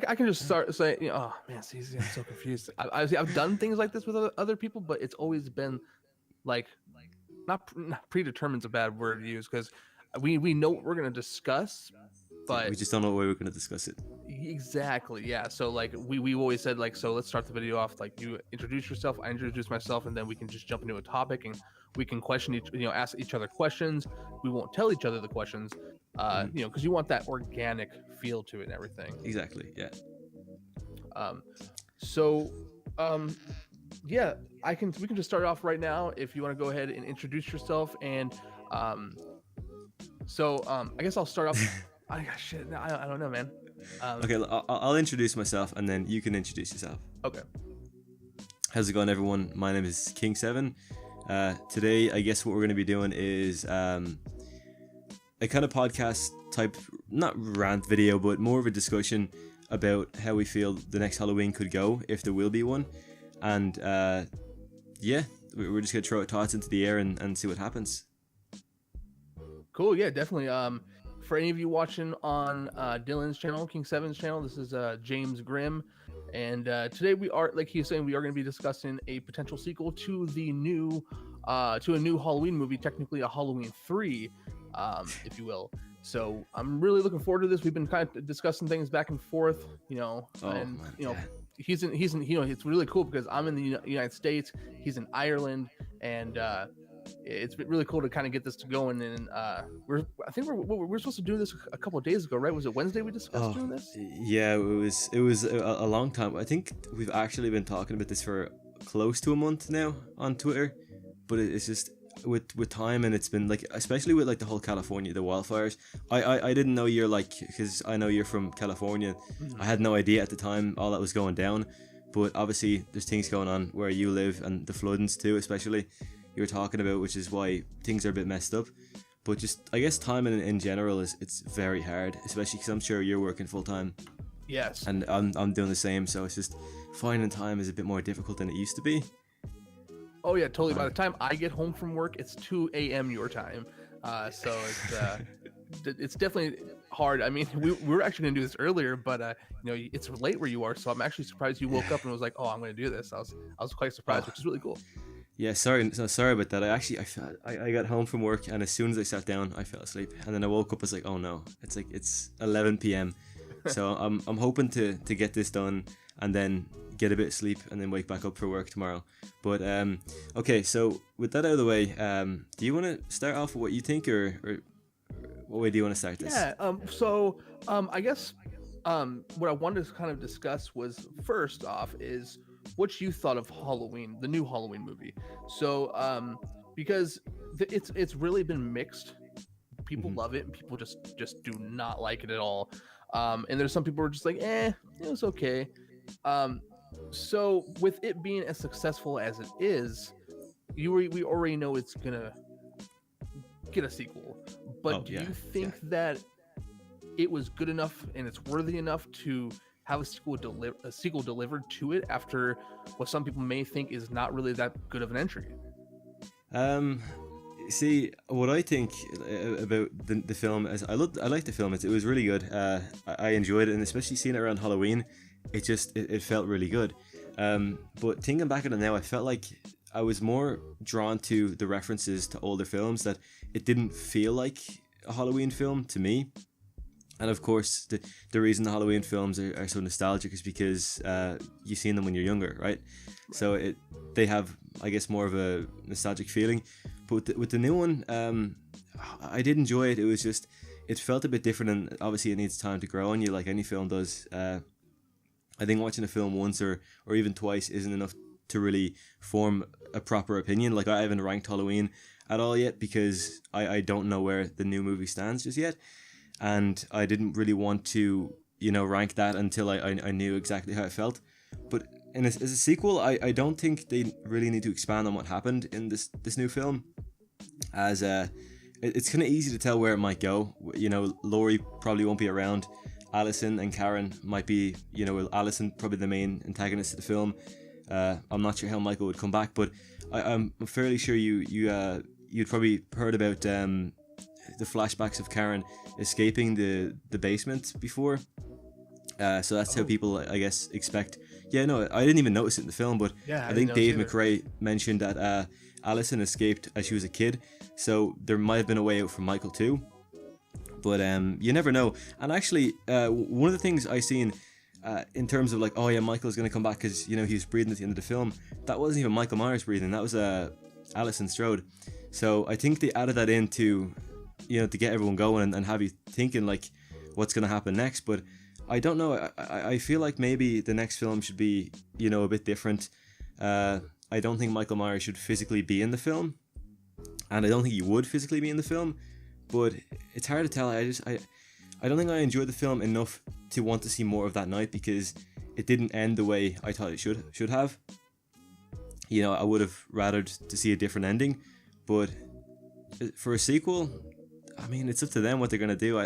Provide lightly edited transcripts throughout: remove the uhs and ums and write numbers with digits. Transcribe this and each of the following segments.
I can just start saying, oh man, see, I'm so confused. I've done things like this with other people, but it's always been like not predetermined's a bad word to use because we know what we're gonna discuss, Yeah, but we just don't know where we're going to discuss it. exactly, yeah. So like we always said like, so let's start the video off like you introduce yourself, I introduce myself, and then we can just jump into a topic and we can question each, ask each other questions. We won't tell each other the questions, because you want that organic feel to it and everything. Exactly. Yeah. Um, so yeah, we can just start off right now if you want to go ahead and introduce yourself and I guess I'll start off. I don't know, man. Okay, I'll introduce myself and then you can introduce yourself. Okay. How's it going, everyone? My name is King7. Today, I guess what we're going to be doing is a kind of podcast type, not rant video, but more of a discussion about how we feel the next Halloween could go, if there will be one. And yeah, we're just going to throw our thoughts into the air and see what happens. Cool, yeah, definitely. For any of you watching on Dylan's channel, King7's channel, this is James Grimm, and today we are, like he's saying, we are going to be discussing a potential sequel to the new, to a new Halloween movie, technically a Halloween 3, if you will. So I'm really looking forward to this. We've been kind of discussing things back and forth, he's in, it's really cool because I'm in the United States, he's in Ireland, and it's been really cool to kind of get this to going. And we're supposed to do this a couple of days ago, right? Was it Wednesday we discussed doing this? Yeah, it was a long time. I think we've actually been talking about this for close to a month now on Twitter, but it's just with time, and it's been like, especially with like the whole California, the wildfires. I didn't know you're like, because I know you're from California. I had no idea at the time all that was going down, but obviously there's things going on where you live, and the floodings too, especially you were talking about, which is why things are a bit messed up. But just, I guess timing in general it's very hard, especially because I'm sure you're working full time. Yes. And I'm doing the same, so it's just finding time is a bit more difficult than it used to be. Oh yeah, totally. By the time I get home from work, it's 2 a.m. your time, so it's definitely hard. I mean, we were actually gonna do this earlier, but it's late where you are, so I'm actually surprised you woke up and was like, oh, I'm gonna do this. I was quite surprised, which is really cool. Yeah, sorry about that. I got home from work, and as soon as I sat down, I fell asleep, and then I woke up. I was like, oh no, it's 11 p.m. So I'm hoping to get this done and then get a bit of sleep and then wake back up for work tomorrow. But okay, so with that out of the way, do you want to start off with what you think, or what way do you want to start this? Yeah. I guess what I wanted to kind of discuss was, first off, is what you thought of Halloween, the new Halloween movie. So because it's really been mixed. People love it, and people just do not like it at all. And there's some people who are just like, it was okay. So with it being as successful as it is, we already know it's gonna get a sequel. But do you think that it was good enough and it's worthy enough to have a sequel delivered to it after what some people may think is not really that good of an entry? See, what I think about the film is I like the film. It was really good. I enjoyed it, and especially seeing it around Halloween, it felt really good. But thinking back on it now, I felt like I was more drawn to the references to older films, that it didn't feel like a Halloween film to me. And of course, the reason the Halloween films are so nostalgic is because you've seen them when you're younger, right? So they have, I guess, more of a nostalgic feeling. But with the new one, I did enjoy it. It was just, it felt a bit different, and obviously it needs time to grow on you, like any film does. I think watching a film once or even twice isn't enough to really form a proper opinion. Like, I haven't ranked Halloween at all yet because I don't know where the new movie stands just yet. And I didn't really want to, rank that until I knew exactly how it felt. But as a sequel, I don't think they really need to expand on what happened in this new film, as it's kind of easy to tell where it might go. Laurie probably won't be around. Allison and Karen might be, Allison probably the main antagonist of the film. I'm not sure how Michael would come back, but I'm fairly sure you'd probably heard about the flashbacks of Karen escaping the basement before. So that's how Oh, people, I guess, expect. Yeah, no, I didn't even notice it in the film, but yeah, I I didn't think notice Dave either. McRae mentioned that Allison escaped as she was a kid, so there might have been a way out for Michael too. But you never know. And actually, one of the things I seen in terms of like, oh yeah, Michael's gonna come back because he was breathing at the end of the film. That wasn't even Michael Myers breathing. That was Alison Strode. So I think they added that in to, to get everyone going and have you thinking like, what's gonna happen next. But I don't know. I feel like maybe the next film should be, a bit different. I don't think Michael Myers should physically be in the film, and I don't think he would physically be in the film. But it's hard to tell. I don't think I enjoyed the film enough to want to see more of that night because it didn't end the way I thought it should have. I would have rathered to see a different ending, but for a sequel, I mean, it's up to them what they're gonna do.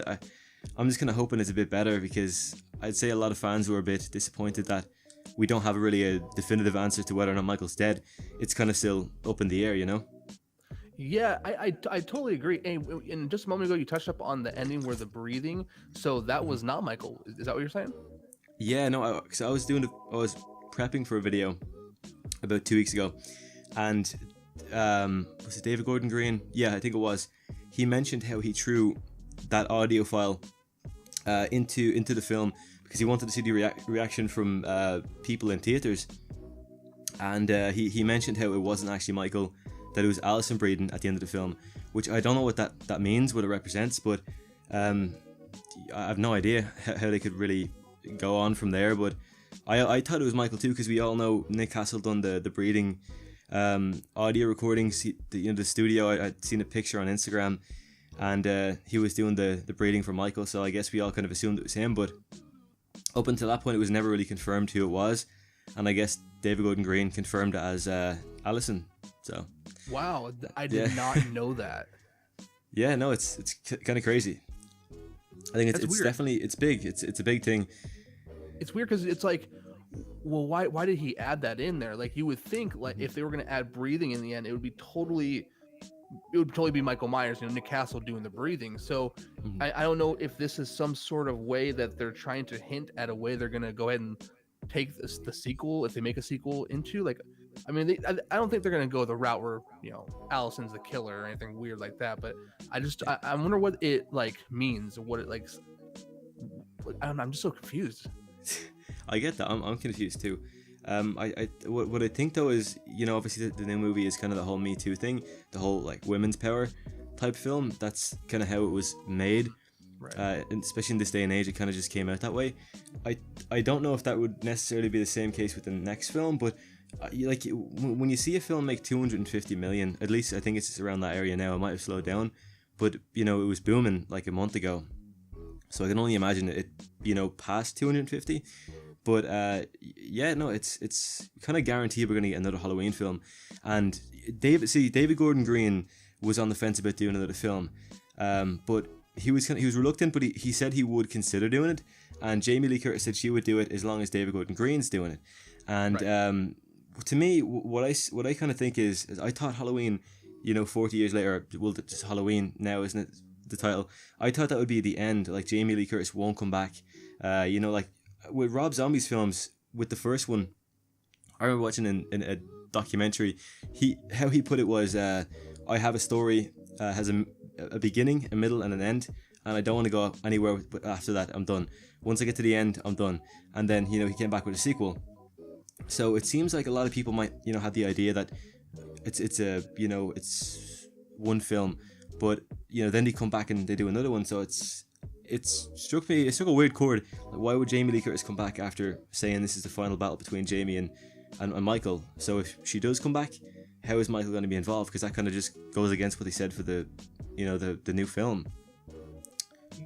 I'm just kind of hoping it's a bit better because I'd say a lot of fans were a bit disappointed that we don't have really a definitive answer to whether or not Michael's dead. It's kind of still up in the air. Yeah, I totally agree. And just a moment ago, you touched up on the ending where the breathing. So that Mhm. was not Michael. Is that what you're saying? Yeah, no, because I was prepping for a video about 2 weeks ago, and was it David Gordon Green? Yeah, I think it was. He mentioned how he threw that audio file into the film because he wanted to see the reaction from people in theaters, and he mentioned how it wasn't actually Michael, that it was Alison breathing at the end of the film, which I don't know what that means, what it represents, but I have no idea how they could really go on from there. But I thought it was Michael too, because we all know Nick Castle done the breathing audio recordings. The studio, I'd seen a picture on Instagram, and he was doing the breathing for Michael, so I guess we all kind of assumed it was him. But up until that point, it was never really confirmed who it was, and I guess David Gordon Green confirmed it as Allison. So Wow, I yeah, did not know that. yeah, no, it's kind of crazy. I think That's it's weird. definitely it's big. It's a big thing. It's weird because it's like, well, why did he add that in there? Like you would think, like Mhm. if they were going to add breathing in the end, it would totally be Michael Myers, Nick Castle doing the breathing. So Mhm. I don't know if this is some sort of way that they're trying to hint at a way they're going to go ahead and take the sequel, if they make a sequel, into like. I mean, I don't think they're gonna go the route where Allison's the killer or anything weird like that. But I wonder what it like means, what it like. I don't know. I'm just so confused. I get that. I'm confused too. What I think though is, obviously the new movie is kind of the whole Me Too thing, the whole like women's power type film. That's kind of how it was made. Right. And especially in this day and age, it kind of just came out that way. I don't know if that would necessarily be the same case with the next film, but when you see a film make 250 million, at least I think it's around that area now. It might have slowed down, but it was booming like a month ago. So I can only imagine it, past 250. But yeah, no, it's kind of guaranteed we're gonna get another Halloween film. And David Gordon Green was on the fence about doing another film, but he was reluctant, but he said he would consider doing it. And Jamie Lee Curtis said she would do it as long as David Gordon Green's doing it. And Right. to me, what I kind of think is I thought Halloween, 40 years later, well, just Halloween now, isn't it? The title. I thought that would be the end. Like Jamie Lee Curtis won't come back. Like with Rob Zombie's films, with the first one, I remember watching in a documentary. How he put it was, I have a story, has a beginning, a middle, and an end, and I don't want to go anywhere after that. I'm done. Once I get to the end, I'm done. And then he came back with a sequel. So it seems like a lot of people might have the idea that it's one film, but then they come back and they do another one. So it struck a weird chord. Like, why would Jamie Lee Curtis come back after saying this is the final battle between Jamie and Michael? So if she does come back, how is Michael going to be involved? Because that kind of just goes against what they said for the the new film.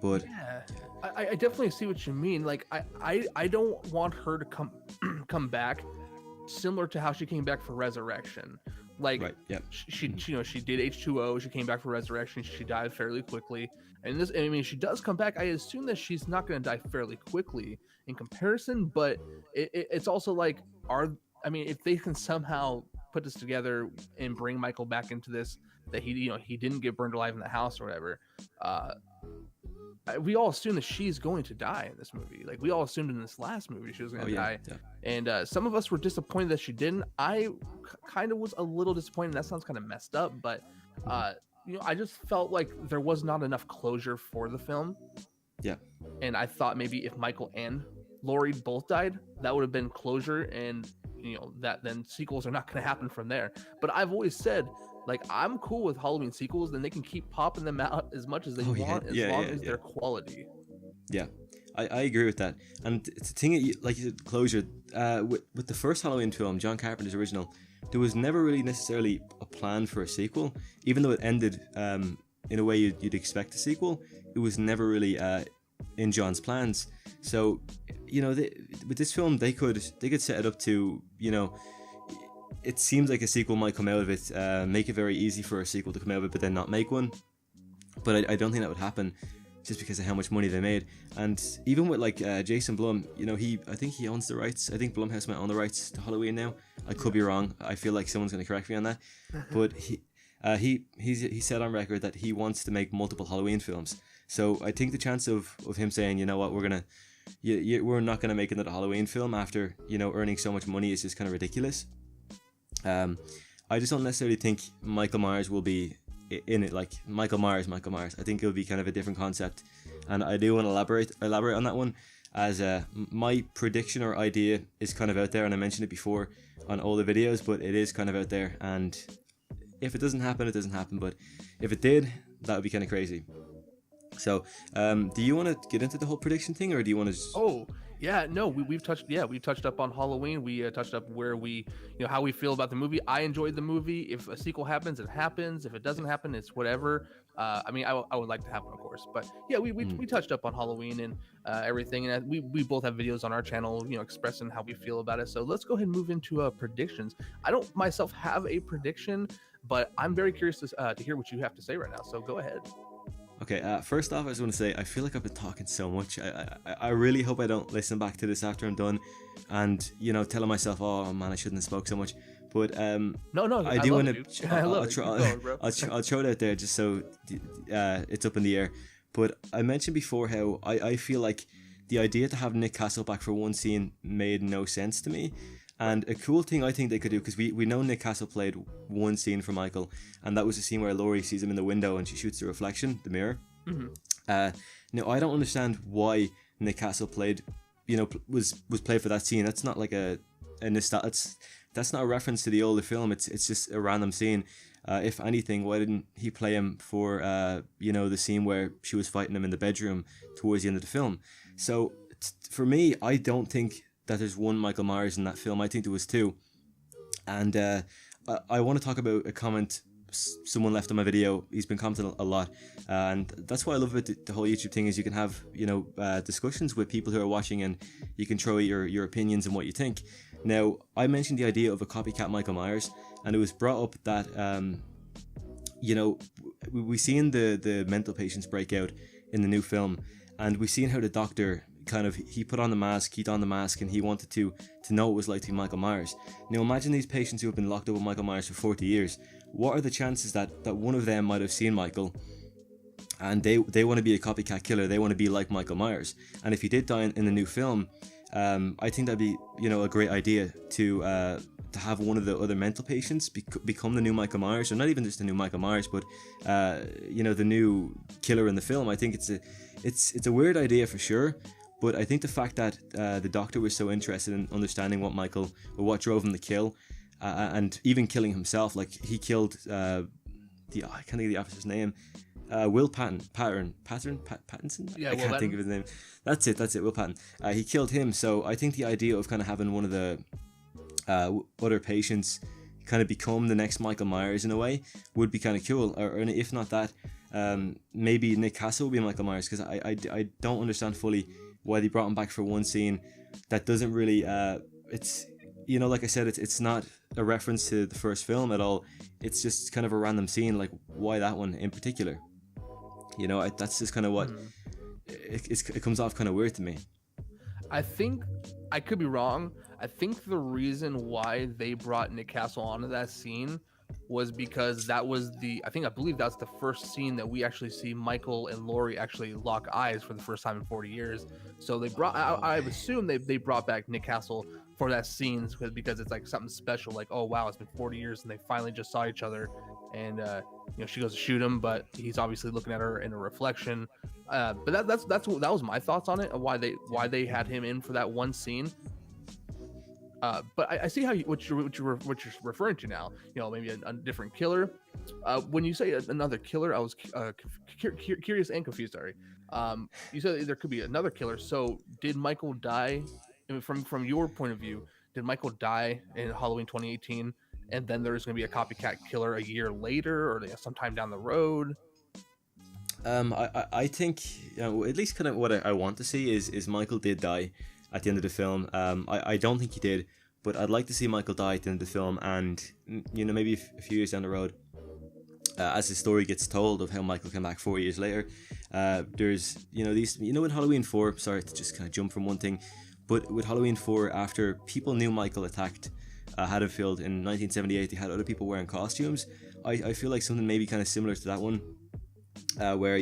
But Yeah. I definitely see what you mean. Like I don't want her to come back similar to how she came back for Resurrection. Like right, yeah. Mhm. she did H2O. She came back for Resurrection. She died fairly quickly. And this, I mean, she does come back. I assume that she's not going to die fairly quickly in comparison. But it's also like, I mean, if they can somehow put this together and bring Michael back into this, that he didn't get burned alive in the house or whatever. Uh, we all assume that she's going to die in this movie. Like we all assumed in this last movie she was going Oh to yeah, die, yeah. and some of us were disappointed that she didn't. I kind of was a little disappointed. That sounds kind of messed up, but Mhm. I just felt like there was not enough closure for the film, Yeah. and I thought maybe if Michael and Laurie both died, that would have been closure, and that then sequels are not going to happen from there. But I've always said, like, I'm cool with Halloween sequels, then they can keep popping them out as much as they Oh yeah, want, as yeah, long yeah, as yeah. they're quality. Yeah, I agree with that. And the thing, like you said, closure. With the first Halloween film, John Carpenter's original, there was never really necessarily a plan for a sequel. Cool. Even though it ended in a way you'd expect a sequel, it was never really in John's plans. So, with this film, they could set it up to, it seems like a sequel might come out of it, make it very easy for a sequel to come out of it, but then not make one. But I don't think that would happen, just because of how much money they made. And even with like Jason Blum, I think he owns the rights. I think Blumhouse might own the rights to Halloween now. I could be wrong. I feel like someone's going to correct me on that. But he said on record that he wants to make multiple Halloween films. So I think the chance of him saying, you know what, we're not gonna make another Halloween film after earning so much money is just kind of ridiculous. I just don't necessarily think Michael Myers will be in it, like Michael Myers. I think it'll be kind of a different concept, and I do want to elaborate on that one, as my prediction or idea is kind of out there, and I mentioned it before on all the videos, but it is kind of out there, and if it doesn't happen, it doesn't happen, but if it did, that would be kind of crazy. So, do you want to get into the whole prediction thing, or do you want to? Oh, yeah, no, we've touched up on Halloween. We touched up where how we feel about the movie. I enjoyed the movie. If a sequel happens, it happens. If it doesn't happen, it's whatever. I mean, I would like to happen, of course, but yeah, we touched up on Halloween and everything, and we both have videos on our channel, expressing how we feel about it. So let's go ahead and move into predictions. I don't myself have a prediction, but I'm very curious to hear what you have to say right now. So go ahead. Okay, first off, I just want to say I feel like I've been talking so much. I really hope I don't listen back to this after I'm done, and telling myself, oh man, I shouldn't have spoke so much. But no, I do want to. I'll throw it out there just so it's up in the air. But I mentioned before how I feel like the idea to have Nick Castle back for one scene made no sense to me. And a cool thing I think they could do, because we know Nick Castle played one scene for Michael, and that was the scene where Laurie sees him in the window and she shoots the reflection, the mirror. Mm-hmm. Now I don't understand why Nick Castle played, was played for that scene. That's not like that's not a reference to the older film. It's just a random scene. If anything, why didn't he play him for the scene where she was fighting him in the bedroom towards the end of the film? So for me, I don't think that there's one Michael Myers in that film. I think there was two. And I want to talk about a comment someone left on my video. He's been commenting a lot, and that's why I love it. The whole YouTube thing is you can have discussions with people who are watching, and you can throw your opinions and what you think. Now, I mentioned the idea of a copycat Michael Myers, and it was brought up that we seen the mental patients break out in the new film, and we seen how the doctor he put on the mask, he donned the mask, and he wanted to know what it was like to be Michael Myers. Now imagine these patients who have been locked up with Michael Myers for 40 years. What are the chances that one of them might have seen Michael, and they want to be a copycat killer, they want to be like Michael Myers? And if he did die in the new film, I think that'd be a great idea to have one of the other mental patients become the new Michael Myers, or not even just the new Michael Myers, but the new killer in the film. I think it's a weird idea for sure. But I think the fact that the doctor was so interested in understanding what drove him to kill, and even killing himself, like he killed I can't think of the officer's name, Will Pattinson. Yeah, I can't think of his name. That's it, Will Patton. He killed him. So I think the idea of kind of having one of the other patients kind of become the next Michael Myers in a way would be kind of cool. Or if not that, maybe Nick Castle will be Michael Myers, because I don't understand fully why they brought him back for one scene that doesn't really it's like I said, it's not a reference to the first film at all. It's just kind of a random scene. Like, why that one in particular? That's just kind of what it comes off kind of weird to me. I think I could be wrong. I think the reason why they brought Nick Castle onto that scene was because that was I believe that's the first scene that we actually see Michael and Laurie actually lock eyes for the first time in 40 years. So they brought, I Okay. assume they brought back Nick Castle for that scene because it's like something special, like, oh wow, it's been 40 years and they finally just saw each other. And she goes to shoot him, but he's obviously looking at her in a reflection. But that was my thoughts on it, why they had him in for that one scene. But I see what you're referring to now. Maybe a different killer. When you say another killer, I was curious and confused. Sorry. You said there could be another killer. So did Michael die? I mean, from your point of view, did Michael die in Halloween 2018, and then there's going to be a copycat killer a year later, or sometime down the road? I think, at least kind of what I want to see is Michael did die at the end of the film. I don't think he did, but I'd like to see Michael die at the end of the film, and maybe a few years down the road, as the story gets told of how Michael came back 4 years later, there's these in Halloween 4. Sorry to just kind of jump from one thing, but with Halloween 4, after people knew Michael attacked Haddonfield in 1978, they had other people wearing costumes. I feel like something maybe kind of similar to that one. Where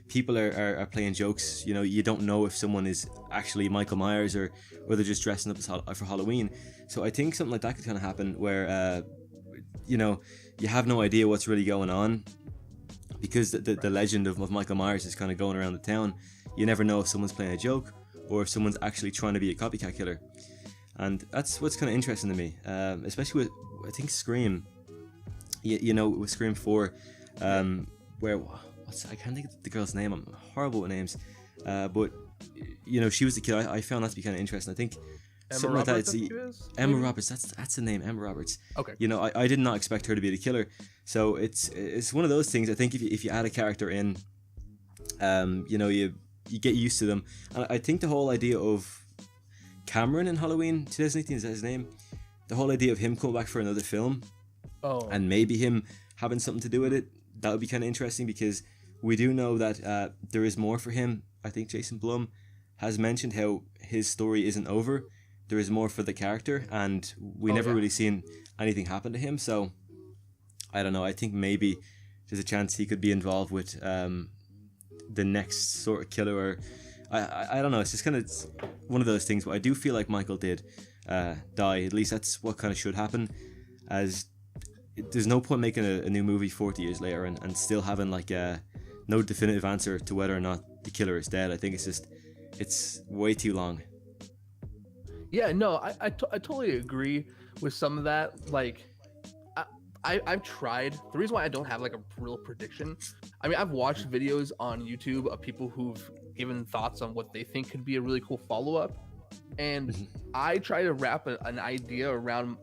people are playing jokes. You don't know if someone is actually Michael Myers or they're just dressing up for Halloween. So I think something like that could kind of happen where you have no idea what's really going on, because the legend of Michael Myers is kind of going around the town. You never know if someone's playing a joke or if someone's actually trying to be a copycat killer, and that's what's kind of interesting to me, especially with, I think, Scream. With Scream 4, where I can't think of the girl's name. I'm horrible with names, but she was the kid. I found that to be kind of interesting. I think Emma something Roberts, like that. Emma Roberts. That's the name, Emma Roberts. Okay. I did not expect her to be the killer. So it's one of those things. I think if you add a character in, you get used to them. And I think the whole idea of Cameron in Halloween 2018, is that his name? The whole idea of him coming back for another film, and maybe him having something to do with it, that would be kind of interesting, because we do know that there is more for him. I think Jason Blum has mentioned how his story isn't over. There is more for the character, and we never really seen anything happen to him. So I don't know. I think maybe there's a chance he could be involved with the next sort of killer. Or I don't know. It's just kind of one of those things. But I do feel like Michael did die. At least that's what kind of should happen. As there's no point making a new movie 40 years later and still having like no definitive answer to whether or not the killer is dead. I think it's way too long. Yeah, no, I totally agree with some of that. Like, I've tried. The reason why I don't have like a real prediction, I mean, I've watched videos on YouTube of people who've given thoughts on what they think could be a really cool follow-up, and I try to wrap an idea around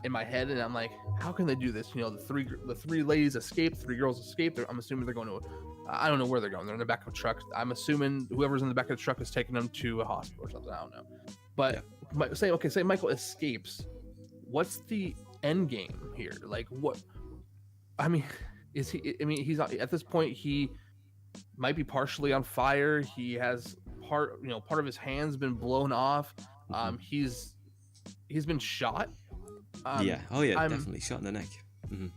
in my head, and I'm like, how can they do this? The three ladies escape, three girls escape. I'm assuming they're going to, I don't know where they're going. They're in the back of a truck. I'm assuming whoever's in the back of the truck is taking them to a hospital or something. I don't know. But say Michael escapes. What's the end game here? Like, what? I mean, is he? I mean, he's not, at this point. He might be partially on fire. He has part of his hand's been blown off. He's been shot. Definitely shot in the neck.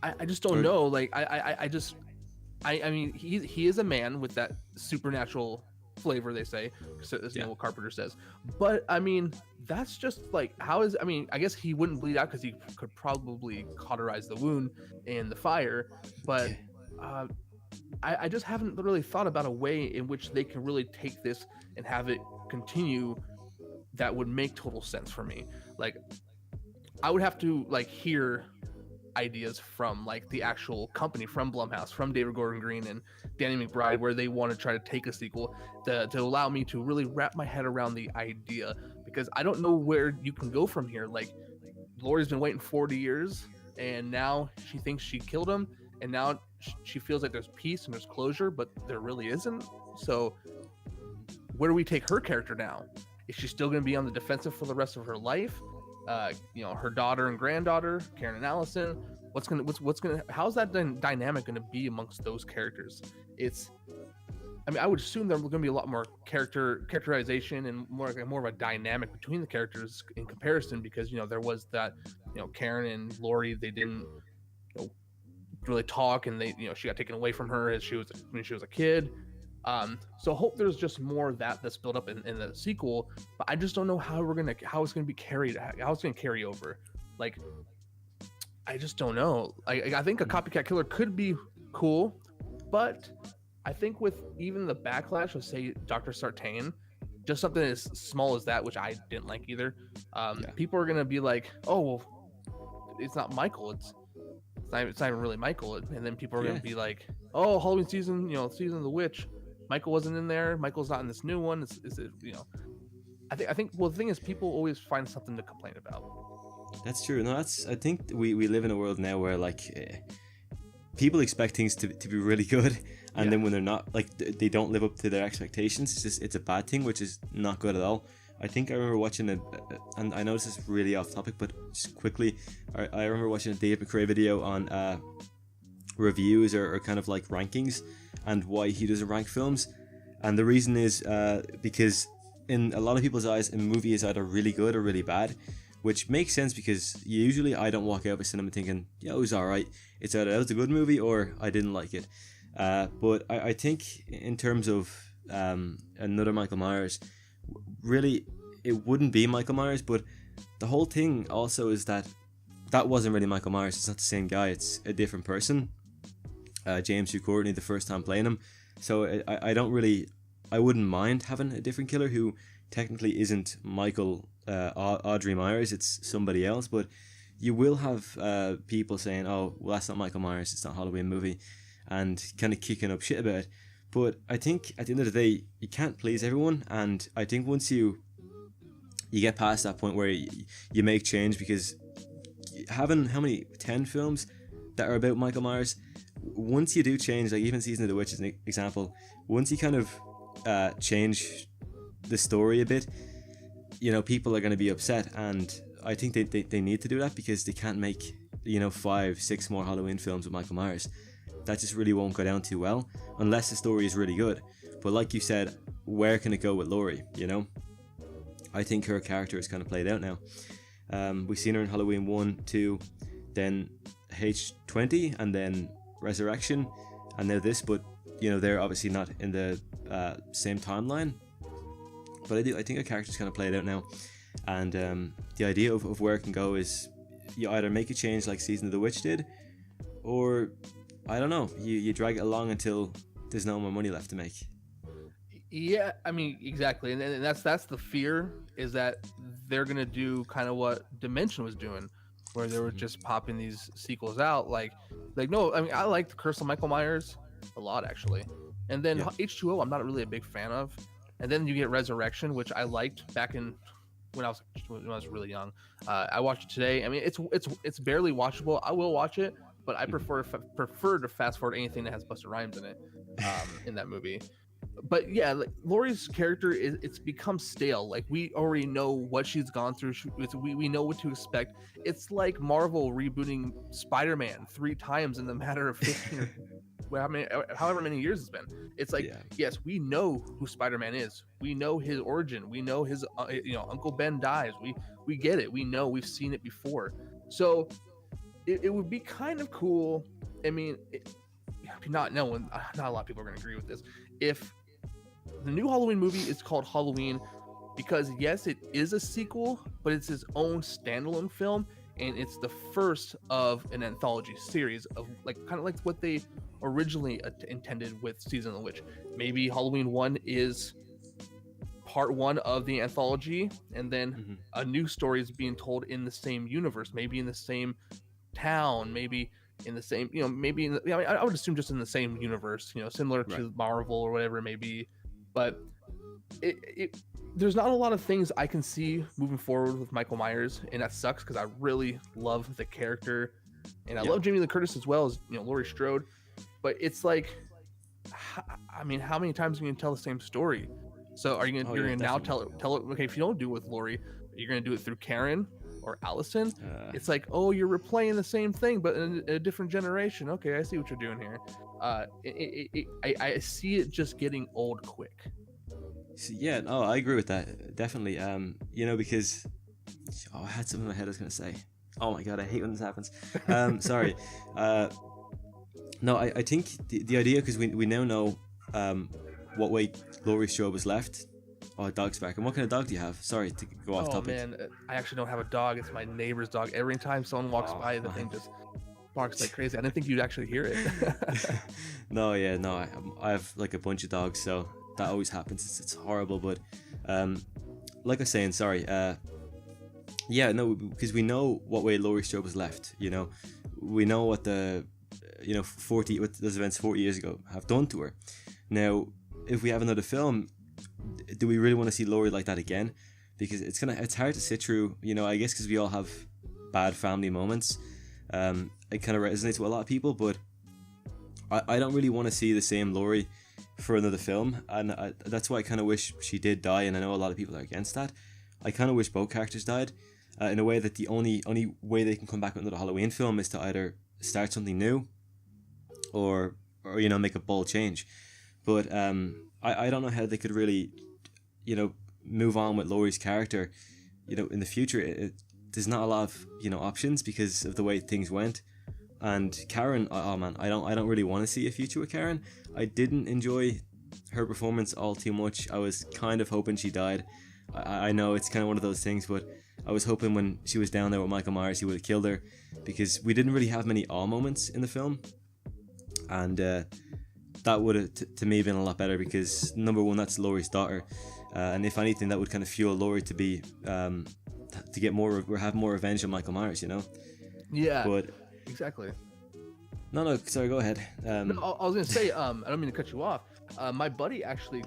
I just don't know. Like, I mean, he is a man with that supernatural flavor, they say, as what Carpenter says. But I mean, that's just like, I mean, I guess he wouldn't bleed out because he could probably cauterize the wound in the fire. But I just haven't really thought about a way in which they can really take this and have it continue that would make total sense for me. Like, I would have to like hear ideas from like the actual company, from Blumhouse, from David Gordon Green and Danny McBride, where they want to try to take a sequel to allow me to really wrap my head around the idea, because I don't know where you can go from here. Like, Laurie's been waiting 40 years and now she thinks she killed him, and now she feels like there's peace and there's closure, but there really isn't. So where do we take her character now? Is she still going to be on the defensive for the rest of her life? Her daughter and granddaughter, Karen and Allison, how's that dynamic going to be amongst those characters? I would assume there's going to be a lot more characterization and more of a dynamic between the characters in comparison, because there was that, Karen and Laurie, they didn't really talk, and she got taken away from her as when she was a kid. So hope there's just more of that's built up in the sequel, but I just don't know how it's gonna be carried, how it's gonna carry over. Like, I just don't know. I think a copycat killer could be cool, but I think with even the backlash of, say, Dr. Sartain, just something as small as that, which I didn't like either, people are gonna be like, oh well, it's not Michael, it's not even really Michael, and then people are gonna be like, oh, Halloween season, season of the witch, Michael wasn't in there, Michael's not in this new one. Is it, I think well, the thing is, people always find something to complain about. That's true. No, I think we live in a world now where people expect things to be really good, and then when they're not, like, they don't live up to their expectations, it's a bad thing, which is not good at all. I think I remember watching and I know this is really off topic, but just quickly, I remember watching a Dave McRae video on reviews or kind of like rankings, and why he doesn't rank films. And the reason is because in a lot of people's eyes, a movie is either really good or really bad, which makes sense because usually I don't walk out of cinema thinking, yeah, it was alright. It's either that was a good movie or I didn't like it. But I think in terms of another Michael Myers, really, it wouldn't be Michael Myers, but the whole thing also is that wasn't really Michael Myers. It's not the same guy, it's a different person. James Hugh Courtney, the first time playing him. So I wouldn't mind having a different killer who technically isn't Michael Audrey Myers, it's somebody else, but you will have people saying, oh, well, that's not Michael Myers, it's not a Halloween movie, and kind of kicking up shit about it. But I think at the end of the day, you can't please everyone, and I think once you get past that point where you make change, because having 10 films that are about Michael Myers, once you do change, like even Season of the Witch is an example, once you kind of change the story a bit, people are going to be upset, and I think they need to do that, because they can't make 5-6 more Halloween films with Michael Myers. That just really won't go down too well unless the story is really good. But like you said, where can it go with Laurie? I think her character is kind of played out now. We've seen her in Halloween 1, 2, then H20, and then Resurrection, and now this. But they're obviously not in the same timeline. But I think her character's kind of played out now, and the idea of where it can go is you either make a change like Season of the Witch did, or I don't know, you drag it along until there's no more money left to make. Yeah, I mean, exactly, and that's the fear, is that they're gonna do kind of what Dimension was doing, where they were just popping these sequels out. Like no, I mean, I liked Curse of Michael Myers a lot, actually, and then H2O I'm not really a big fan of. And then you get Resurrection, which I liked back in when I was really young. I watched it today. I mean, it's barely watchable. I will watch it, but I prefer to fast forward anything that has Busta Rhymes in it, in that movie. But yeah, like, Laurie's character it's become stale. Like, we already know what she's gone through. We know what to expect. It's like Marvel rebooting Spider-Man 3 times in the matter of 15 or however many years it's been. It's like, yes, we know who Spider-Man is. We know his origin. We know his Uncle Ben dies. We get it. We know, we've seen it before. So it would be kind of cool. I mean, not a lot of people are going to agree with this. If the new Halloween movie is called Halloween, because yes, it is a sequel, but it's its own standalone film, and it's the first of an anthology series of kind of like what they originally intended with Season of the Witch. Maybe Halloween 1 is part 1 of the anthology, and then a new story is being told in the same universe, maybe in the same town, maybe in the same, maybe I would assume just in the same universe, similar to Marvel or whatever it may be. But there's not a lot of things I can see moving forward with Michael Myers, and that sucks, because I really love the character, and I love Jamie Lee Curtis as well as Laurie Strode. But it's like, I mean, how many times are you gonna tell the same story? So are you gonna you're gonna now tell it? Okay, if you don't do it with Laurie, you're gonna do it through Karen or Allison. It's like, oh, you're replaying the same thing but in a different generation. Okay, I see what you're doing here. I see it just getting old quick. Yeah, no, I agree with that, definitely. Because I had something in my head I was gonna say. Oh my god, I hate when this happens. Sorry. No, I think the idea, because we now know what way Laurie Strode was left. Oh, dog's back. And what kind of dog do you have? Sorry to go off Oh topic. man, I actually don't have a dog. It's my neighbor's dog. Every time someone walks Oh by, the man. thing just barks like crazy. I didn't think you'd actually hear it. No, yeah, no. I have like a bunch of dogs, so that always happens. It's horrible, but like I was saying, sorry. Yeah, no, because we know what way Laurie Strode was left. You know, we know what the 40 what those events 40 years ago have done to her. Now, if we have another film, do we really want to see Laurie like that again? Because it's hard to sit through. You know, I guess because we all have bad family moments. It kind of resonates with a lot of people, but I don't really want to see the same Laurie for another film, and that's why I kind of wish she did die. And I know a lot of people are against that. I kind of wish both characters died. In a way that the only way they can come back with another Halloween film is to either start something new, or make a bold change. But I don't know how they could really move on with Laurie's character. In the future, there's not a lot of options because of the way things went. And Karen, oh man, I don't really want to see a future with Karen. I didn't enjoy her performance all too much. I was kind of hoping she died. I know it's kind of one of those things, but I was hoping when she was down there with Michael Myers, he would have killed her, because we didn't really have many awe moments in the film, and that would have, to me, been a lot better, because number one, that's Laurie's daughter, and if anything, that would kind of fuel Laurie to be to get more or have more revenge on Michael Myers, Yeah, But exactly. no, sorry, go ahead. No, I was gonna say, I don't mean to cut you off. My buddy actually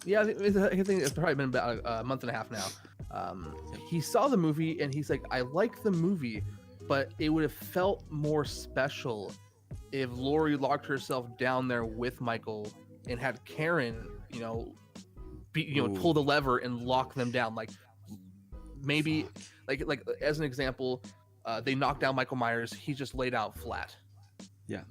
yeah, I think it's probably been about a month and a half now. He saw the movie and he's like, I like the movie, but it would have felt more special if Laurie locked herself down there with Michael and had Karen, pull the lever and lock them down. Like maybe, like as an example, they knock down Michael Myers. He's just laid out flat. Yeah.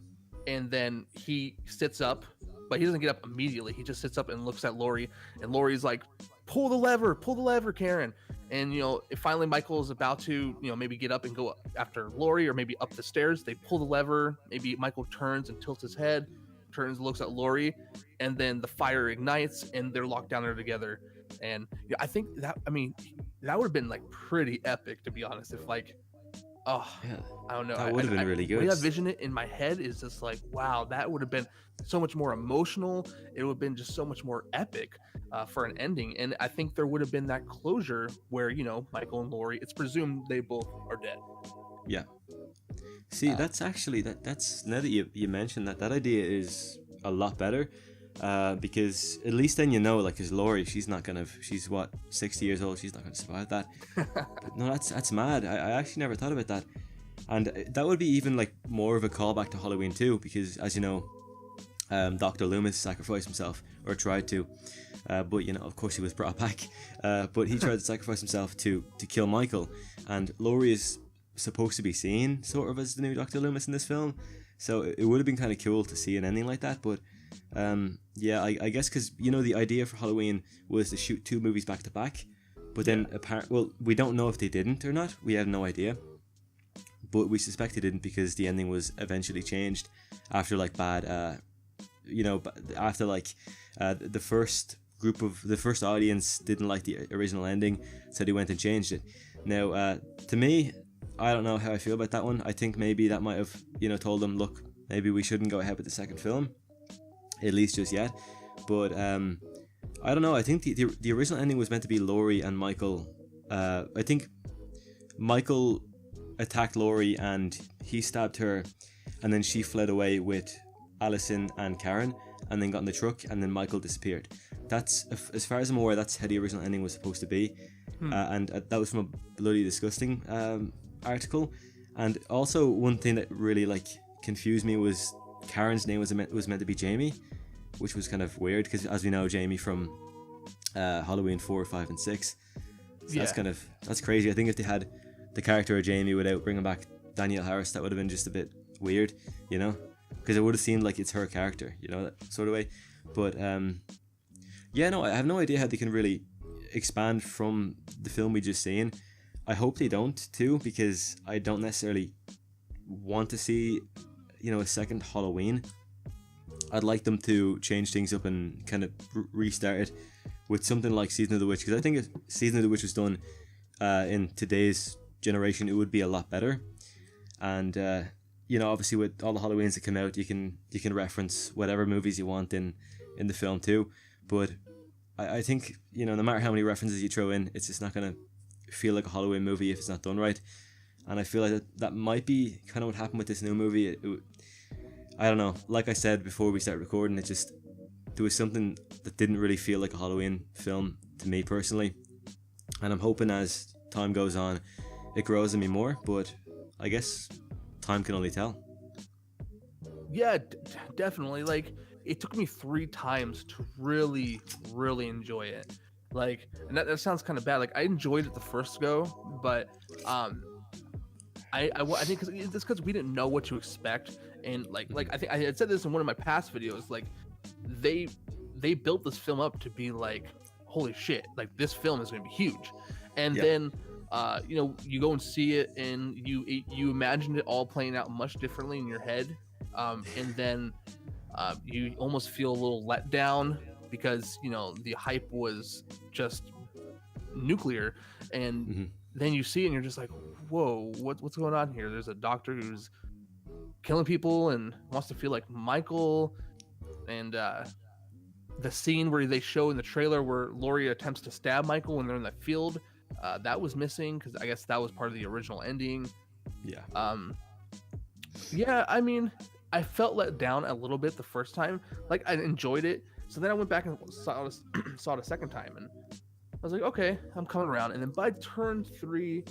And then he sits up, but he doesn't get up immediately. He just sits up and looks at Laurie, and Laurie's like, pull the lever, Karen. And, if finally Michael is about to, maybe get up and go after Laurie, or maybe up the stairs, they pull the lever. Maybe Michael turns and tilts his head, looks at Laurie, and then the fire ignites and they're locked down there together. And I think that would have been like pretty epic, to be honest. If Yeah, I don't know. that would have been really good. The way I vision it in my head is just like, wow, that would have been so much more emotional. It would have been just so much more epic for an ending. And I think there would have been that closure where, Michael and Laurie, it's presumed they both are dead. Yeah. See, that's actually, that's now that you mentioned that idea is a lot better. Because at least then because Laurie, she's what, 60 years old, she's not gonna survive that. But no, that's mad. I actually never thought about that, and that would be even like more of a callback to Halloween 2, because as you know, Dr. Loomis sacrificed himself, or tried to, but of course he was brought back. But he tried to sacrifice himself to kill Michael, and Laurie is supposed to be seen sort of as the new Dr. Loomis in this film, so it would have been kind of cool to see an ending like that. But yeah, I guess because the idea for Halloween was to shoot 2 movies back to back, but then we don't know if they didn't or not. We have no idea, but we suspect they didn't, because the ending was eventually changed after bad after the first audience didn't like the original ending, so they went and changed it. Now to me, I don't know how I feel about that one. I think maybe that might have told them, look, maybe we shouldn't go ahead with the second film, at least just yet. But I don't know. I think the original ending was meant to be Laurie and Michael. I think Michael attacked Laurie and he stabbed her, and then she fled away with Allison and Karen, and then got in the truck, and then Michael disappeared. That's, as far as I'm aware, that's how the original ending was supposed to be. And that was from a bloody disgusting article. And also, one thing that really confused me was Karen's name was meant to be Jamie, which was kind of weird, because as we know, Jamie from Halloween 4, 5, and 6. So that's crazy. I think if they had the character of Jamie without bringing back Danielle Harris, that would have been just a bit weird, because it would have seemed like it's her character, that sort of way. But yeah, no, I have no idea how they can really expand from the film we just seen. I hope they don't too, because I don't necessarily want to see a second Halloween, I'd like them to change things up and kind of restart it with something like Season of the Witch, because I think if Season of the Witch was done in today's generation, it would be a lot better. And obviously with all the Halloweens that come out, you can reference whatever movies you want in the film too. But I think no matter how many references you throw in, it's just not gonna feel like a Halloween movie if it's not done right. And I feel like that might be kind of what happened with this new movie. I don't know. Like I said before we started recording, there was something that didn't really feel like a Halloween film to me personally. And I'm hoping as time goes on, it grows on me more. But I guess time can only tell. Yeah, definitely. Like, it took me 3 times to really, really enjoy it. Like, and that sounds kind of bad. Like, I enjoyed it the first go, but I think it's because we didn't know what to expect, and like I think I had said this in one of my past videos. Like, they built this film up to be like, holy shit, like this film is gonna be huge, and then you go and see it, and you imagine it all playing out much differently in your head, and then you almost feel a little let down because the hype was just nuclear, and then you see it and you're just like, whoa, what's going on here? There's a doctor who's killing people and wants to feel like Michael, and the scene where they show in the trailer where Laurie attempts to stab Michael when they're in the field, that was missing because I guess that was part of the original ending. I mean, I felt let down a little bit the first time. Like, I enjoyed it, so then I went back and saw it a second time, and I was like, okay, I'm coming around. And then by time 3,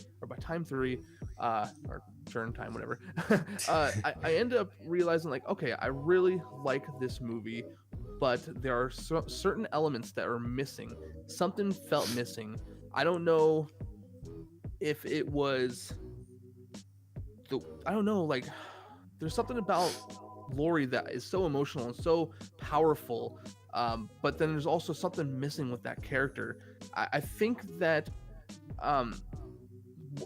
or turn time, whatever, I ended up realizing, like, okay, I really like this movie, but there are certain elements that are missing. Something felt missing. I don't know if it was like, there's something about Laurie that is so emotional and so powerful, but then there's also something missing with that character. I think that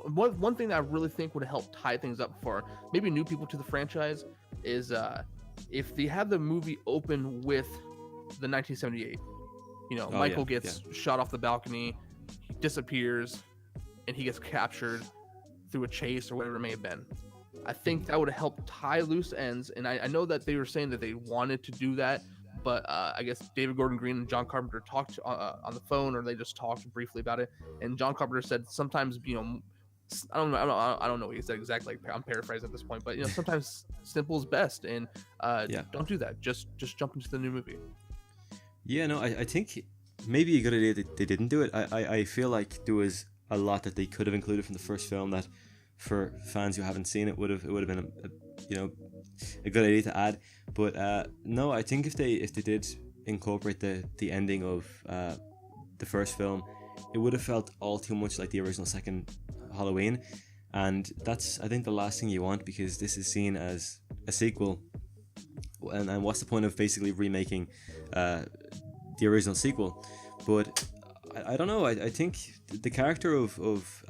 one thing that I really think would help tie things up for maybe new people to the franchise is if they had the movie open with the 1978. Michael gets shot off the balcony, he disappears, and he gets captured through a chase or whatever it may have been. I think that would have helped tie loose ends, and I know that they were saying that they wanted to do that, but I guess David Gordon Green and John Carpenter talked on the phone, or they just talked briefly about it. And John Carpenter said sometimes, I don't know what he said exactly. I'm paraphrasing at this point, but sometimes simple is best, and don't do that. Just jump into the new movie. Yeah, no, I think maybe a good idea that they didn't do it. I feel like there was a lot that they could have included from the first film that, for fans who haven't seen it, would have been a good idea to add. But no, I think if they did incorporate the ending of the first film, it would have felt all too much like the original second Halloween, and that's, I think, the last thing you want, because this is seen as a sequel, and what's the point of basically remaking the original sequel? But I don't know. I think the character of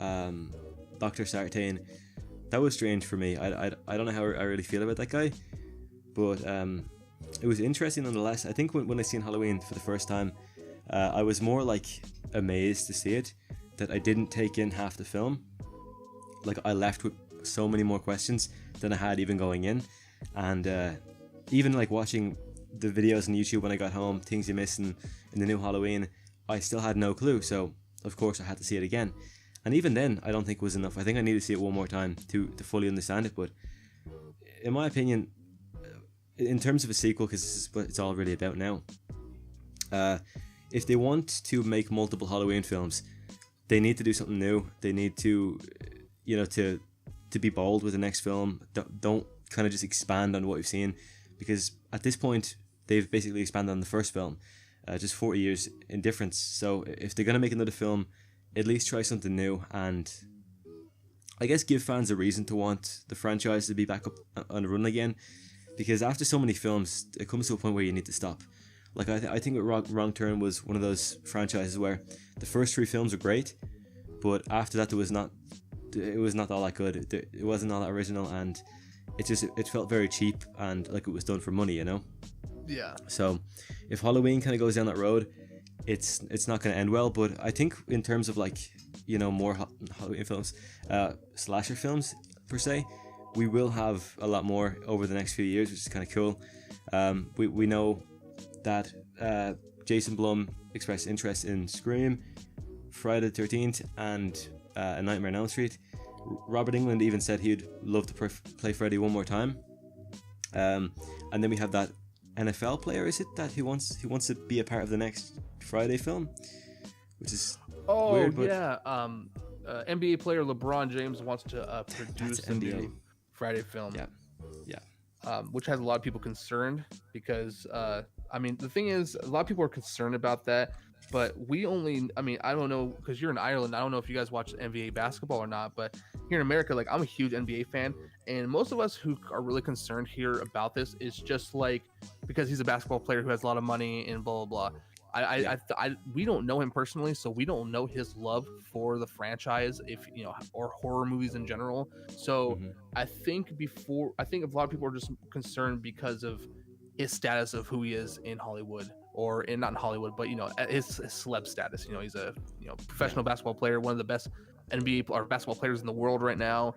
Dr. Sartain, that was strange for me. I don't know how I really feel about that guy, but it was interesting nonetheless. I think when I seen Halloween for the first time, I was more like amazed to see it, that I didn't take in half the film. Like, I left with so many more questions than I had even going in, and even like watching the videos on YouTube when I got home, things you miss in the new Halloween, I still had no clue, so of course I had to see it again. And even then, I don't think it was enough. I think I need to see it one more time to fully understand it. But in my opinion, in terms of a sequel, because this is what it's all really about now, if they want to make multiple Halloween films, they need to do something new. They need to, to be bold with the next film. Don't kind of just expand on what we've seen, because at this point, they've basically expanded on the first film, just 40 years in difference. So if they're going to make another film, at least try something new, and I guess give fans a reason to want the franchise to be back up on the run again, because after so many films, it comes to a point where you need to stop. Like, I think Wrong Turn was one of those franchises where the first 3 films were great, but after that it was not all that good. It wasn't all that original, and it felt very cheap and like it was done for money, you know. Yeah. So if Halloween kind of goes down that road, it's not going to end well. But I think in terms of like, you know, more Halloween films, slasher films per se, we will have a lot more over the next few years, which is kind of cool. We know that Jason Blum expressed interest in Scream, Friday the 13th, and A Nightmare on Elm Street. Robert Englund even said he'd love to play Freddy one more time. And then we have that NFL player, is it, that he wants to be a part of the next Friday film, which is weird. But yeah. NBA player LeBron James wants to produce a new Friday film. Yeah. Which has a lot of people concerned because I mean, the thing is, a lot of people are concerned about that, but I don't know, because you're in Ireland, I don't know if you guys watch NBA basketball or not, but here in America, like, I'm a huge NBA fan, and most of us who are really concerned here about this is just like, because he's a basketball player who has a lot of money and blah blah blah. We don't know him personally, so we don't know his love for the franchise, if you know, or horror movies in general. So I think a lot of people are just concerned because of his status of who he is in Hollywood, or not in Hollywood, but you know, his celeb status. You know, he's a professional basketball player, one of the best NBA or basketball players in the world right now.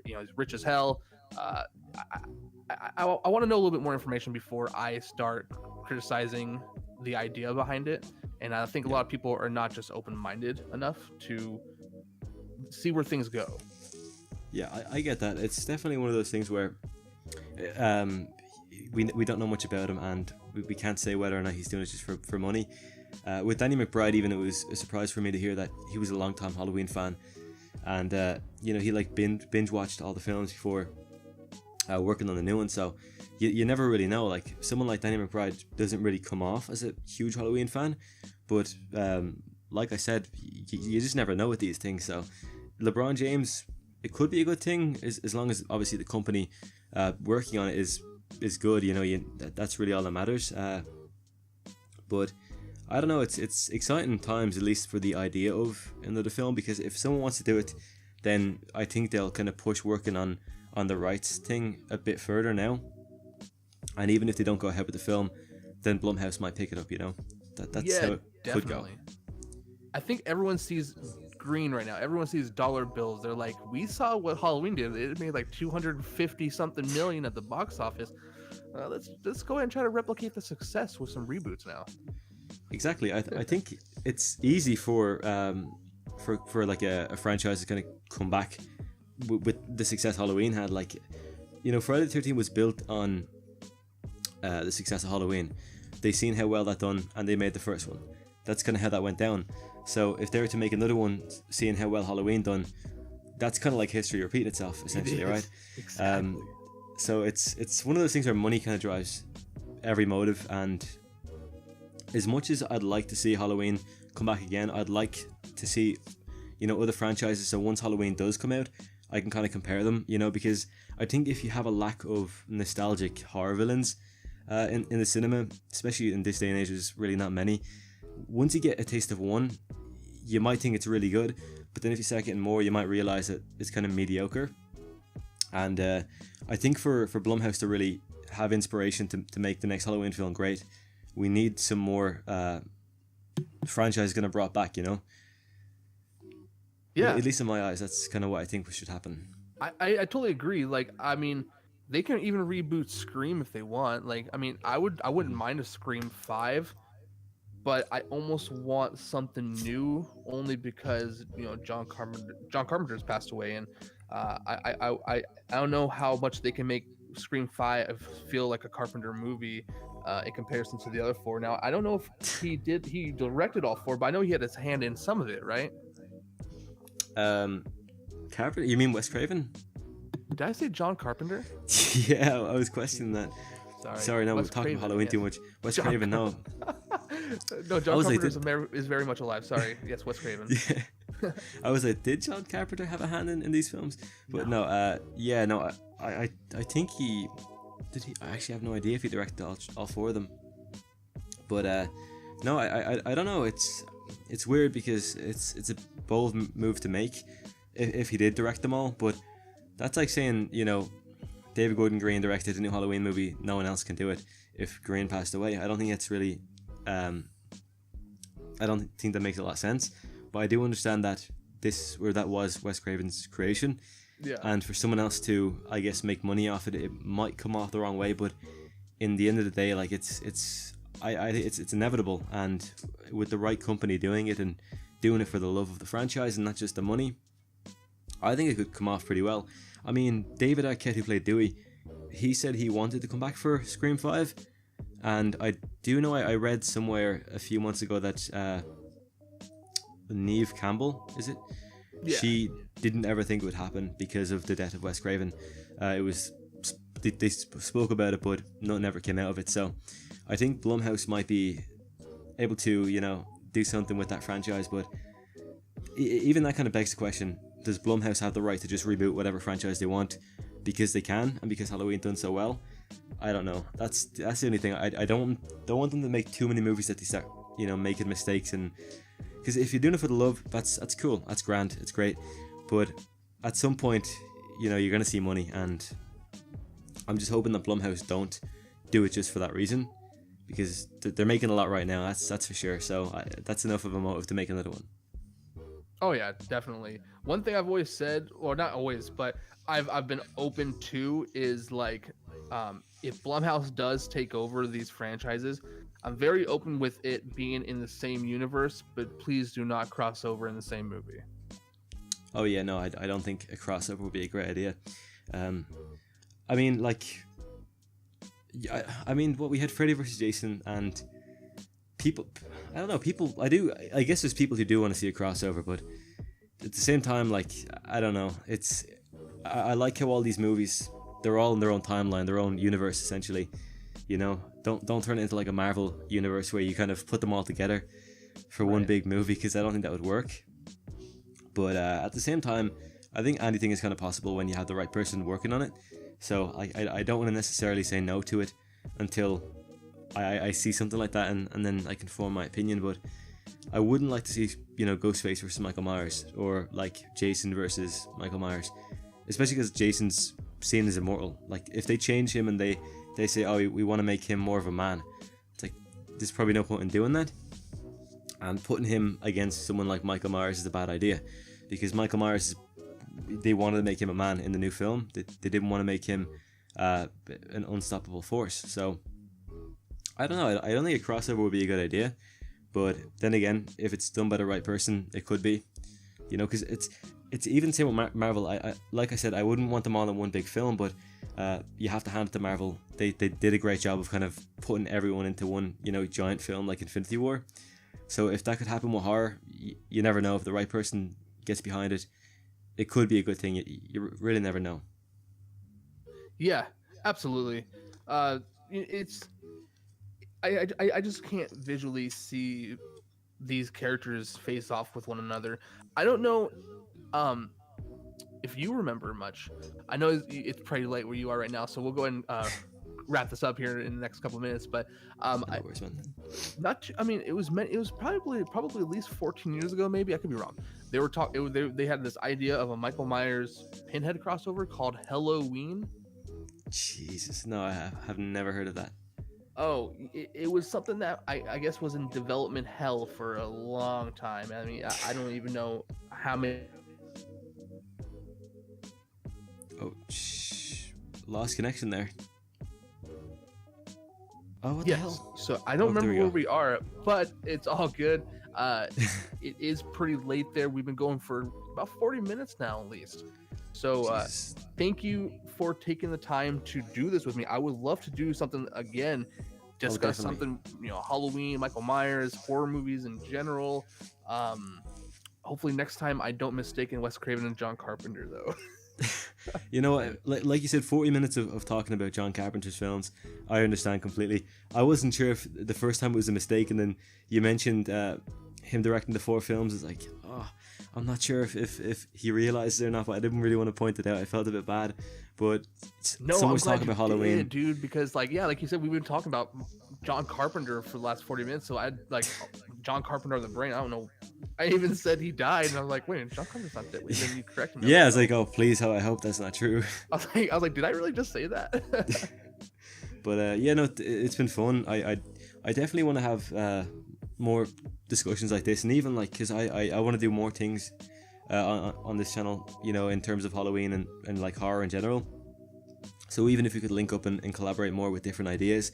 You know, he's rich as hell. I want to know a little bit more information before I start criticizing the idea behind it, and I think a lot of people are not just open-minded enough to see where things go. Yeah, I get that. It's definitely one of those things where we don't know much about him, and we can't say whether or not he's doing it just for money. With Danny McBride, even, it was a surprise for me to hear that he was a long-time Halloween fan, and you know, he like binge watched all the films before working on the new one. So you never really know. Like, someone like Danny McBride doesn't really come off as a huge Halloween fan, but like I said, you just never know with these things. So LeBron James, it could be a good thing as long as obviously the company working on it is good. You know, that's really all that matters. But I don't know, it's exciting times, at least for the idea of another film, because if someone wants to do it, then I think they'll kind of push working on the rights thing a bit further now. And even if they don't go ahead with the film, then Blumhouse might pick it up, you know. That's how it could go. I think everyone sees green right now. Everyone sees dollar bills. They're like, we saw what Halloween did. It made like 250 something million at the box office. Let's go ahead and try to replicate the success with some reboots now. Exactly. I think it's easy for like a franchise to kind of come back with the success Halloween had. Like, you know, Friday the 13th was built on the success of Halloween. They seen how well that done, and they made the first one. That's kind of how that went down. So if they were to make another one, seeing how well Halloween done, that's kind of like history repeating itself, essentially, right? Exactly. So it's one of those things where money kind of drives every motive, and as much as I'd like to see Halloween come back again, I'd like to see, you know, other franchises. So once Halloween does come out, I can kind of compare them, you know, because I think if you have a lack of nostalgic horror villains in the cinema, especially in this day and age, there's really not many. Once you get a taste of one, you might think it's really good, but then if you start getting more, you might realize that it's kind of mediocre. And I think for Blumhouse to really have inspiration to make the next Halloween film great, we need some more franchise going to brought back, you know. Yeah. At least in my eyes, that's kind of what I think should happen. I totally agree. Like, I mean, they can even reboot Scream if they want. Like, I mean, I wouldn't mind a Scream 5, but I almost want something new, only because, you know, John Carpenter's passed away, and I don't know how much they can make Scream 5 feel like a Carpenter movie in comparison to the other four. Now, I don't know if he directed all four, but I know he had his hand in some of it, right? Carpenter? You mean Wes Craven? Did I say John Carpenter? Yeah, I was questioning that. Sorry, no, we're talking Halloween too much. Wes Craven, no. No, John Carpenter is very much alive. Sorry. Yes, Wes Craven. Yeah. I was like, did John Carpenter have a hand in these films? But no, I think he did. I actually have no idea if he directed all four of them. But no, I don't know. It's weird because it's a bold move to make if he did direct them all. But that's like saying, you know, David Gordon Green directed a new Halloween movie, no one else can do it if Green passed away. I don't think it's really, I don't think that makes a lot of sense, but I do understand that that was Wes Craven's creation, Yeah. and for someone else to, I guess, make money off it, it might come off the wrong way, but in the end of the day, like it's inevitable, and with the right company doing it and doing it for the love of the franchise and not just the money, I think it could come off pretty well. I mean, David Arquette, who played Dewey, he said he wanted to come back for Scream 5, and I do know I read somewhere a few months ago that Neve Campbell, is it? Yeah. She didn't ever think it would happen because of the death of Wes Craven. They spoke about it, but nothing ever came out of it. So I think Blumhouse might be able to, do something with that franchise. But even that kind of begs the question: does Blumhouse have the right to just reboot whatever franchise they want because they can and because Halloween done so well? I don't know. That's the only thing. I don't want them to make too many movies that they start, making mistakes. And because if you're doing it for the love, that's cool. That's grand. It's great. But at some point, you're gonna see money, and I'm just hoping that Blumhouse don't do it just for that reason, because they're making a lot right now. That's for sure. So that's enough of a motive to make another one. Oh yeah, definitely. One thing I've always said, or not always, but I've been open to is like, if Blumhouse does take over these franchises, I'm very open with it being in the same universe, but please do not cross over in the same movie. Oh yeah, no, I don't think a crossover would be a great idea. I mean, what we had Freddy vs. Jason, and people, I don't know, I guess there's people who do want to see a crossover, but at the same time, I don't know, I like how all these movies, they're all in their own timeline, their own universe, essentially, don't turn it into like a Marvel universe where you kind of put them all together for one big movie, because I don't think that would work. But at the same time, I think anything is kind of possible when you have the right person working on it. So I don't want to necessarily say no to it until I see something like that, and then I can form my opinion. But I wouldn't like to see, Ghostface versus Michael Myers, or like Jason versus Michael Myers, especially because Jason's seen as immortal. Like, if they change him and they say, oh, we want to make him more of a man, it's like, there's probably no point in doing that. And putting him against someone like Michael Myers is a bad idea, because Michael Myers, they wanted to make him a man in the new film. They didn't want to make him an unstoppable force. So I don't know. I don't think a crossover would be a good idea. But then again, if it's done by the right person, it could be. Because it's even same with Marvel. I like I said, I wouldn't want them all in one big film, but you have to hand it to Marvel. They did a great job of kind of putting everyone into one, giant film like Infinity War. So if that could happen with horror, you never know. If the right person gets behind it, it could be a good thing. You really never know. Yeah, absolutely. It's I just can't visually see these characters face off with one another. I don't know if you remember much. I know it's pretty late where you are right now, so we'll go ahead and wrap this up here in the next couple of minutes. But it was probably at least 14 years ago, maybe. I could be wrong. They were they had this idea of a Michael Myers Pinhead crossover called Halloween. Jesus, no, I have never heard of that. Oh, it was something that I guess was in development hell for a long time. I mean, I don't even know how many. Oh, lost connection there. Oh, what the hell? So I don't remember where we are, but it's all good. It is pretty late there. We've been going for about 40 minutes now, at least. So thank you for taking the time to do this with me. I would love to do something again, discuss something, Halloween, Michael Myers, horror movies in general. Hopefully next time I don't mistake Wes Craven and John Carpenter, though. You know what, like you said, 40 minutes of talking about John Carpenter's films, I understand completely. I wasn't sure if the first time it was a mistake, and then you mentioned him directing the 4 films. It's like, oh, I'm not sure if he realized it or not, but I didn't really want to point it out. I felt a bit bad, but no, someone's talking about Halloween, dude, because like you said, we've been talking about John Carpenter for the last 40 minutes. So I like John Carpenter of the brain. I don't know. I even said he died, and I was like, wait, John Carpenter's not dead. And then you corrected me. Yeah, I was like, oh please, I hope that's not true. I was like, did I really just say that? But yeah, no, it's been fun. I definitely want to have more discussions like this, and even like because I want to do more things on this channel, you know, in terms of Halloween and like horror in general. So even if we could link up and collaborate more with different ideas,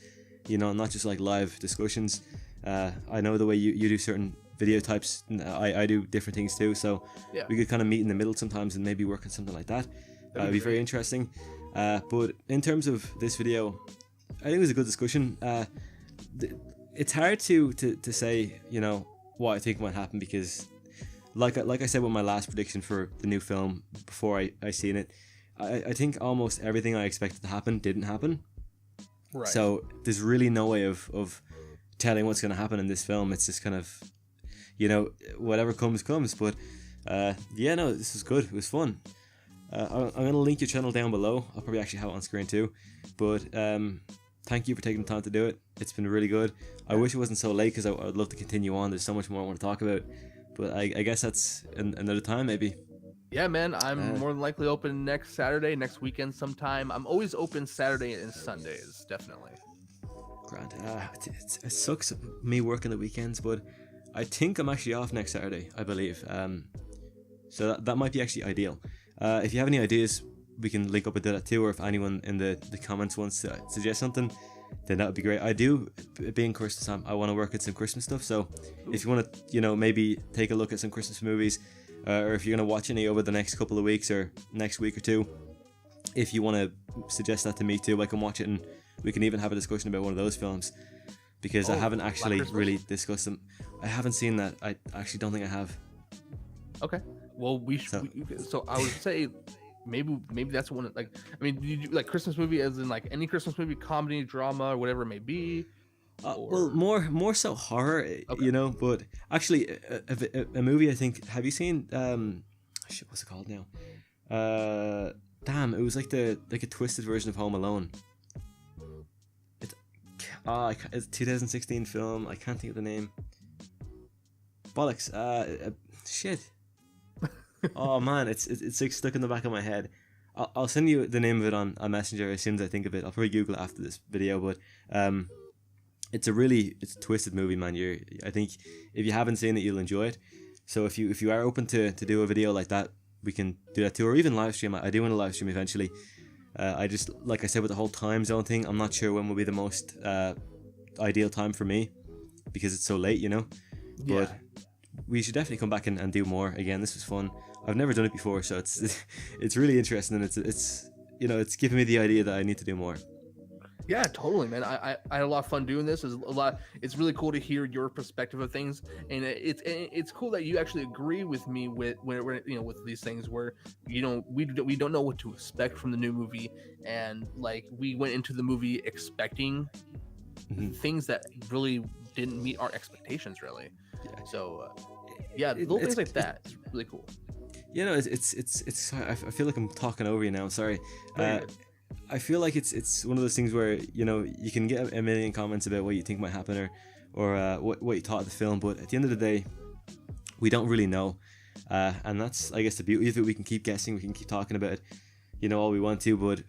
you know, not just like live discussions. I know the way you do certain video types, I do different things too, so Yeah. we could kind of meet in the middle sometimes and maybe work on something like that. It'd be very interesting. But in terms of this video, I think it was a good discussion. It's hard to say, you know, what I think might happen, because like I said with my last prediction for the new film before I seen it, I think almost everything I expected to happen didn't happen. Right. So there's really no way of telling what's going to happen in this film. It's just kind of, you know, whatever comes. But yeah, no, this was good. It was fun. I'm going to link your channel down below. I'll probably actually have it on screen too. But thank you for taking the time to do it. It's been really good. I wish it wasn't so late, because I'd love to continue on. There's so much more I want to talk about. But I guess that's another time maybe. Yeah, man, I'm more than likely open next Saturday, next weekend sometime. I'm always open Saturday and Sundays, definitely. Grand. It sucks me working the weekends, but I think I'm actually off next Saturday, I believe. So that might be actually ideal. If you have any ideas, we can link up and do that too, or if anyone in the comments wants to suggest something, then that would be great. I do, being Christmas time, I want to work at some Christmas stuff, so if you want to, you know, maybe take a look at some Christmas movies, or if you're going to watch any over the next couple of weeks or next week or two, if you want to suggest that to me too, I can watch it, and we can even have a discussion about one of those films, because I haven't actually really discussed them. I haven't seen that. I actually don't think I have. Okay. Well, so I would say maybe that's one. Like, I mean, do you do like Christmas movie as in like any Christmas movie, comedy, drama, or whatever it may be? Well, more so horror, okay. You know. But actually, a movie. I think. Have you seen? Shit, what's it called now? Damn, it was like a twisted version of Home Alone. It's a 2016 film. I can't think of the name. Bollocks. Shit. Oh man, it's like stuck in the back of my head. I'll send you the name of it on Messenger as soon as I think of it. I'll probably Google it after this video, but it's a twisted movie, man. I think if you haven't seen it, you'll enjoy it. So if you are open to do a video like that, we can do that too, or even live stream. I do want to live stream eventually. I just, like I said, with the whole time zone thing, I'm not sure when will be the most ideal time for me, because it's so late, you know. Yeah. But we should definitely come back and do more again. This was fun. I've never done it before, so it's really interesting, and it's you know, it's giving me the idea that I need to do more. Yeah, totally, man. I had a lot of fun doing this. It's really cool to hear your perspective of things, and it's cool that you actually agree with me with you know, with these things where, you know, we don't know what to expect from the new movie, and like we went into the movie expecting things that really didn't meet our expectations, really. Yeah. So yeah, little things like that is really cool. You know, it's I feel like I'm talking over you now. I'm sorry. I feel like it's one of those things where, you know, you can get a million comments about what you think might happen, or what you thought of the film, but at the end of the day, we don't really know, and that's, I guess, the beauty of it. We can keep guessing, we can keep talking about it, you know, all we want to, but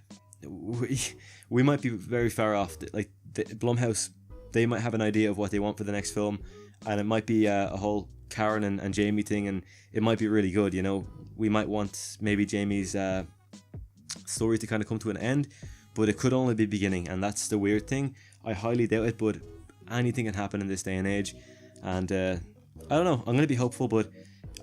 we might be very far off. Like the Blumhouse, they might have an idea of what they want for the next film, and it might be a whole Karen and Jamie thing, and it might be really good, you know. We might want maybe Jamie's story to kind of come to an end, but it could only be beginning, and that's the weird thing. I highly doubt it, but anything can happen in this day and age, and I don't know, I'm going to be hopeful, but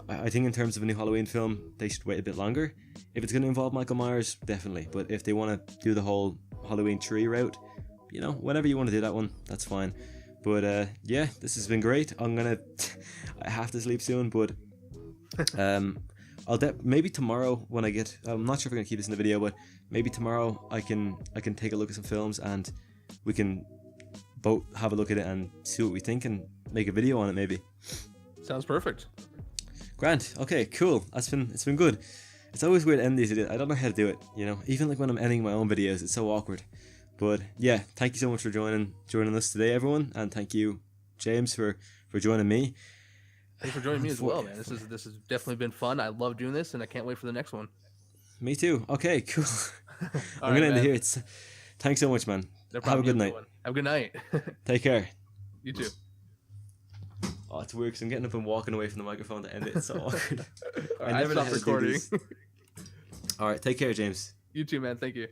I think in terms of a new Halloween film, they should wait a bit longer. If it's going to involve Michael Myers, definitely, but if they want to do the whole Halloween tree route, you know, whenever you want to do that one, that's fine. But yeah, this has been great. I have to sleep soon, but maybe tomorrow when I get, I'm not sure if I'm gonna keep this in the video, but maybe tomorrow I can take a look at some films, and we can both have a look at it and see what we think and make a video on it maybe. Sounds perfect. Grand. Okay, cool. It's been good. It's always weird to end these videos. I don't know how to do it, you know. Even like when I'm ending my own videos, it's so awkward. But yeah, thank you so much for joining us today, everyone, and thank you, James, for joining me. Thanks for joining me as well, man. This has definitely been fun. I love doing this, and I can't wait for the next one. Me too. Okay, cool. All I'm right, gonna end it man. here. Thanks so much, man. No Have a problem. good night. Have a good night. Take care. You too. Oh, it's weird because I'm getting up and walking away from the microphone to end it. It's so awkward. All right, I stopped recording. All right, take care, James. You too, man. Thank you.